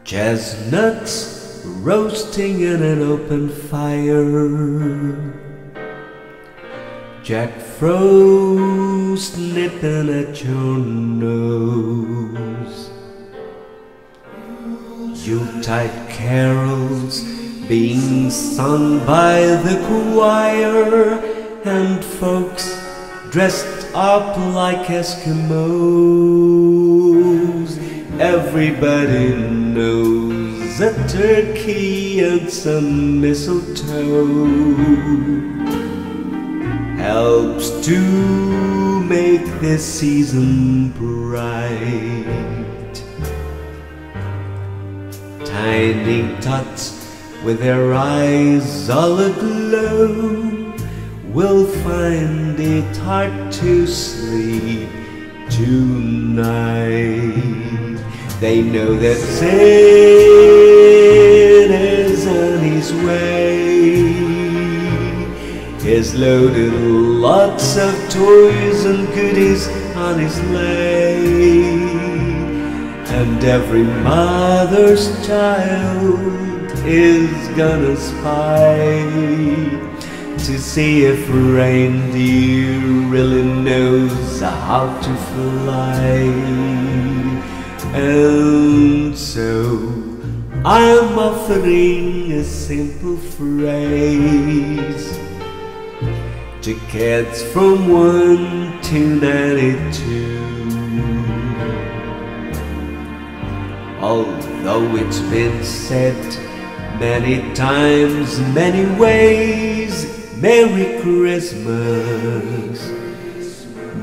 Chestnuts roasting in an open fire, Jack Frost nipping at your nose, Yuletide carols being sung by the choir, and folks dressed up like Eskimos. Everybody knows a turkey and some mistletoe helps to make this season bright. Tiny tots with their eyes all aglow will find it hard to sleep tonight. They know that Santa's on his way. He's loaded lots of toys and goodies on his sleigh, and every mother's child is gonna spy to see if reindeer really knows how to fly. And so I'm offering a simple phrase to kids from 1 to 92. Although it's been said many times, many ways, Merry Christmas,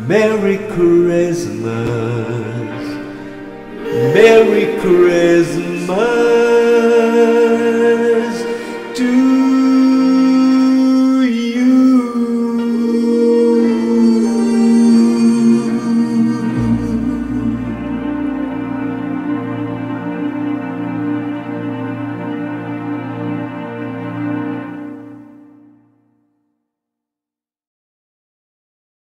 Merry Christmas, Merry Christmas.